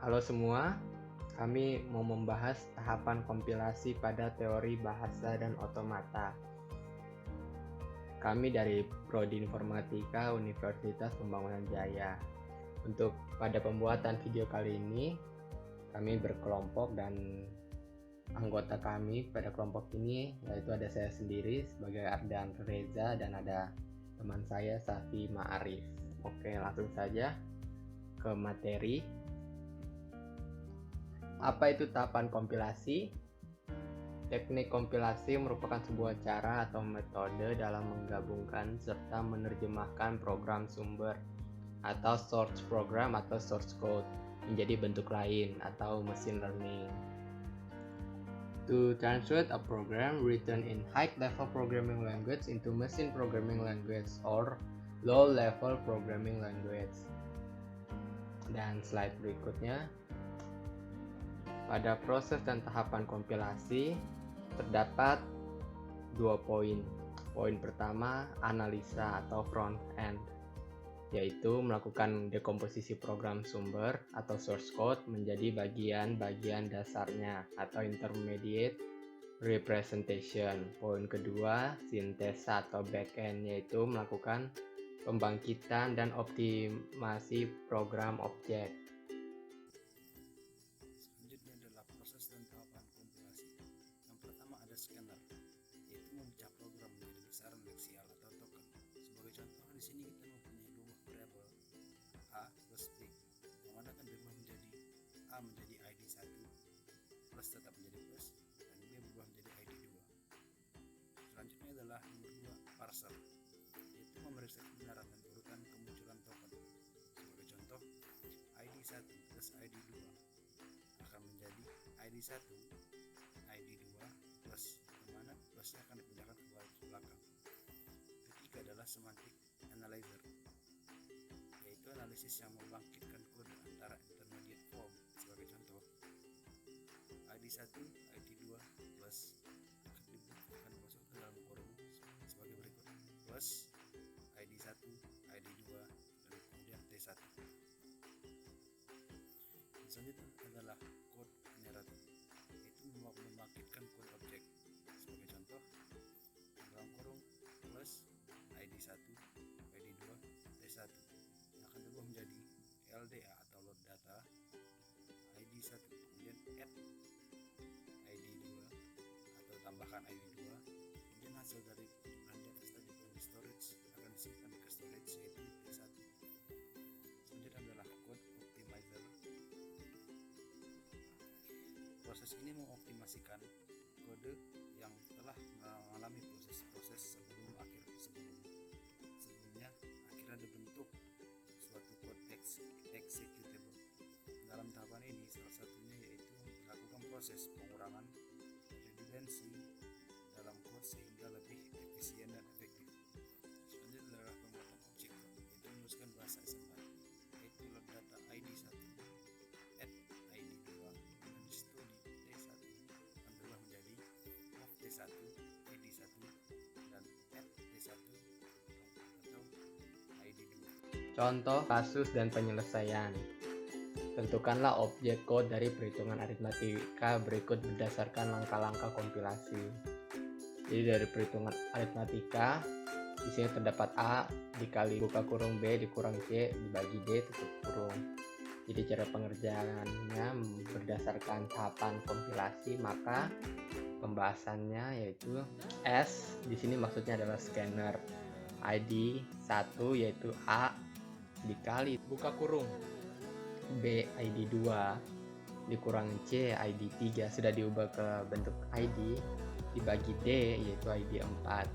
Halo semua, kami mau membahas tahapan kompilasi pada teori bahasa dan otomata. Kami dari Prodi Informatika Universitas Pembangunan Jaya. Untuk pada pembuatan video kali ini, kami berkelompok dan anggota kami pada kelompok ini yaitu ada saya sendiri sebagai Ardan Reza dan ada teman saya Safi Ma'arif. Oke, langsung saja ke materi. Apa itu tahapan kompilasi? Teknik kompilasi merupakan sebuah cara atau metode dalam menggabungkan serta menerjemahkan program sumber atau source program atau source code menjadi bentuk lain atau machine learning. To translate a program written in high-level programming language into machine programming language or low-level programming language. Dan slide berikutnya. Pada proses dan tahapan kompilasi terdapat 2 poin. Poin pertama, analisa atau front end, yaitu melakukan dekomposisi program sumber atau source code menjadi bagian-bagian dasarnya atau intermediate representation. Poin kedua, sintesa atau back end, yaitu melakukan pembangkitan dan optimasi program objek. Proses dan tahapan kompilasi. Yang pertama ada scanner, yaitu memecah program menjadi besaran leksial atau token. Sebagai contoh, di sini kita mempunyai dua variabel a plus b, yang mana akan berubah menjadi a menjadi id 1 plus tetap menjadi plus dan b berubah menjadi id 2. Selanjutnya adalah nomor 2 parser, yaitu memeriksa kebenaran dan urutan kemunculan token. Sebagai contoh, id 1 plus id 2 akan menjadi ID 1, ID 2 plus, di mana plusnya akan dipindahkan ke belakang. Ketiga adalah semantic analyzer, yaitu analisis yang membangkitkan kode antara intermediate form. Sebagai contoh, ID 1, ID 2 plus akan masuk ke dalam kurung sebagai berikut: plus ID 1, ID 2 dan kemudian T1. Selanjutnya adalah code generator, yaitu membangkitkan kode objek. Sebagai contoh, dalam kurung plus id 1, id 2, t1 yang akan berubah menjadi LDA atau load data id 1, kemudian add id 2 atau tambahkan id 2, kemudian hasil dari penjumlahan data tadi di storage akan disimpan ke storage yaitu t1. Selanjutnya adalah code optimizer. Proses ini mengoptimasikan kode yang telah mengalami proses-proses sebelumnya akhirnya dibentuk suatu code executable. Dalam tahapan ini salah satunya yaitu dilakukan proses pengurangan redundancy dalam code sehingga lebih efisien dan efektif. Selanjutnya adalah pembuatan objek, yaitu menuliskan bahasa SML, yaitu load data id 1, add id 2 dan disitu di T1 akan berubah menjadi move T1, id 1 dan add T1 atau id 2. Contoh kasus dan penyelesaian. Tentukanlah objek kode dari perhitungan aritmatika berikut berdasarkan langkah-langkah kompilasi. Jadi dari perhitungan aritmatika, di sini terdapat A dikali buka kurung B dikurang C dibagi D tutup kurung. Jadi cara pengerjaannya berdasarkan tahapan kompilasi, maka pembahasannya yaitu S di sini maksudnya adalah scanner. ID 1 yaitu A dikali buka kurung B ID 2 dikurang C ID 3 sudah diubah ke bentuk ID dibagi D yaitu ID 4.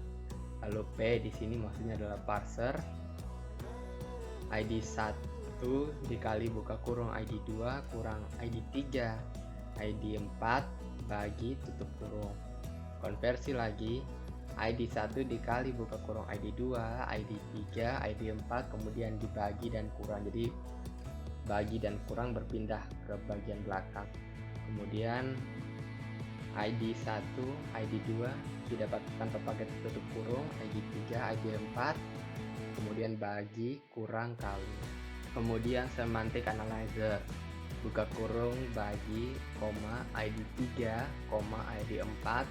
Lalu P di sini maksudnya adalah parser. ID 1 dikali buka kurung ID 2 kurang ID 3 ID 4 bagi tutup kurung. Konversi lagi, ID 1 dikali buka kurung ID 2 ID 3 ID 4 kemudian dibagi dan kurang, jadi bagi dan kurang berpindah ke bagian belakang. Kemudian ID 1 ID 2 didapatkan tanpa pakai tutup kurung, ID 3 ID 4 kemudian bagi kurang kali. Kemudian semantic analyzer, buka kurung, bagi, koma, ID 3, koma, ID 4,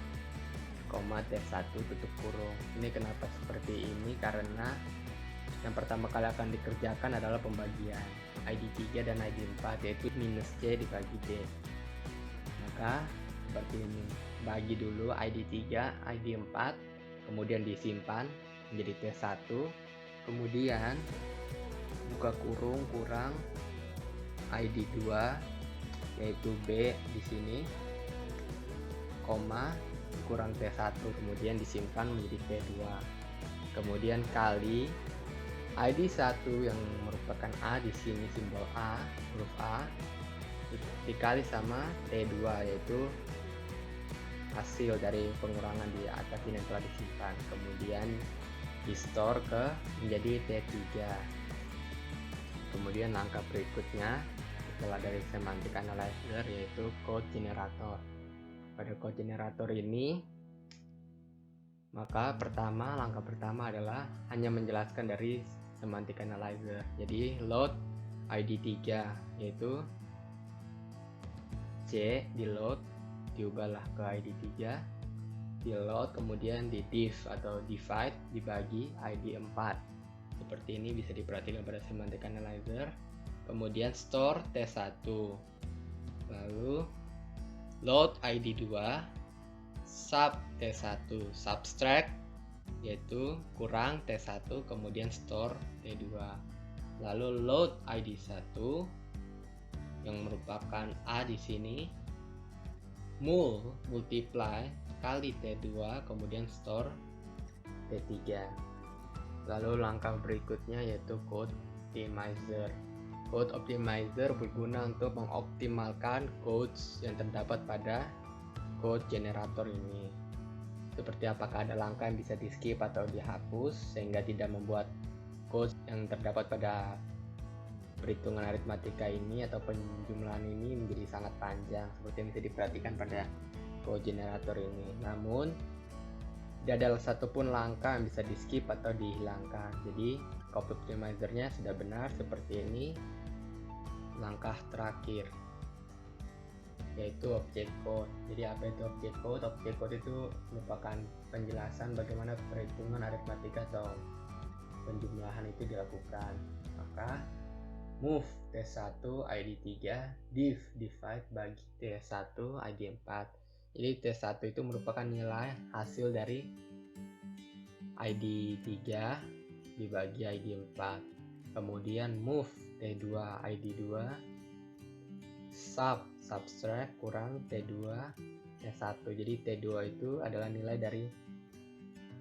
koma, T1, tutup kurung. Ini kenapa seperti ini? Karena yang pertama kali akan dikerjakan adalah pembagian ID 3 dan ID 4, yaitu minus C dibagi D. Maka seperti ini, bagi dulu ID 3, ID 4, kemudian disimpan menjadi T1, kemudian buka kurung, kurang ID 2 yaitu B di sini, koma, kurang T1, kemudian disimpan menjadi T2, kemudian kali ID 1 yang merupakan A di sini, simbol A, huruf A, dikali sama T2 yaitu hasil dari pengurangan di atas ini yang telah disimpan, kemudian di store menjadi T3. Kemudian langkah berikutnya setelah dari semantic analyzer yaitu code generator. Pada code generator ini maka langkah pertama adalah hanya menjelaskan dari semantic analyzer. Jadi load ID 3 yaitu C di load, diubahlah ke ID 3, di load, kemudian di div atau divide, dibagi ID 4. Seperti ini bisa diperhatikan pada semantic analyzer. Kemudian store T1, lalu load ID 2, sub T1, subtract yaitu kurang T1, kemudian store T2, lalu load ID 1 yang merupakan A di sini, multiply kali T2, kemudian store T3. Lalu langkah berikutnya yaitu code optimizer. Code optimizer berguna untuk mengoptimalkan codes yang terdapat pada code generator ini. Seperti apakah ada langkah yang bisa di skip atau dihapus sehingga tidak membuat code yang terdapat pada perhitungan aritmatika ini atau penjumlahan ini menjadi sangat panjang, seperti yang bisa diperhatikan pada code generator ini. Namun tidak ada satupun langkah yang bisa di skip atau dihilangkan. Jadi code optimizernya sudah benar seperti ini. Langkah terakhir yaitu object code. Jadi apa itu object code? Object code itu merupakan penjelasan bagaimana perhitungan aritmatika atau penjumlahan itu dilakukan. Maka move T1 ID 3, div divide bagi T1 ID 4. Jadi T1 itu merupakan nilai hasil dari ID 3 dibagi ID 4. Kemudian move T2 ID 2, subtract kurang T2 T1. Jadi T2 itu adalah nilai dari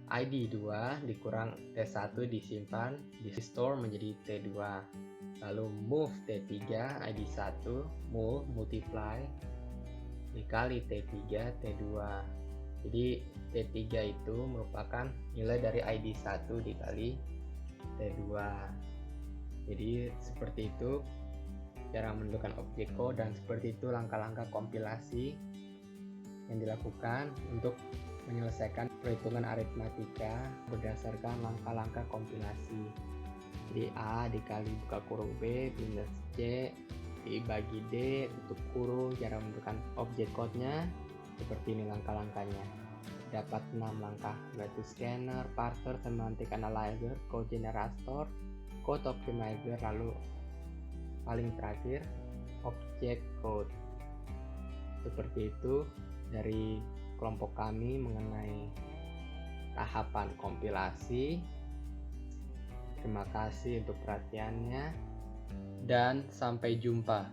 ID 2 dikurang T1 disimpan, di store menjadi T2. Lalu move T3 ID 1, multiply dikali T3 T2. Jadi T3 itu merupakan nilai dari ID 1 dikali T2. Jadi seperti itu cara menentukan objek code, dan seperti itu langkah-langkah kompilasi yang dilakukan untuk menyelesaikan perhitungan aritmatika berdasarkan langkah-langkah kompilasi. Jadi A dikali buka kurung B minus C dibagi D tutup kurung. Cara menentukan objek code-nya seperti ini langkah-langkahnya. Dapat 6 langkah, yaitu scanner, parser, semantic analyzer, code generator, code optimizer, lalu paling terakhir object code. Seperti itu dari kelompok kami mengenai tahapan kompilasi. Terima kasih untuk perhatiannya dan sampai jumpa.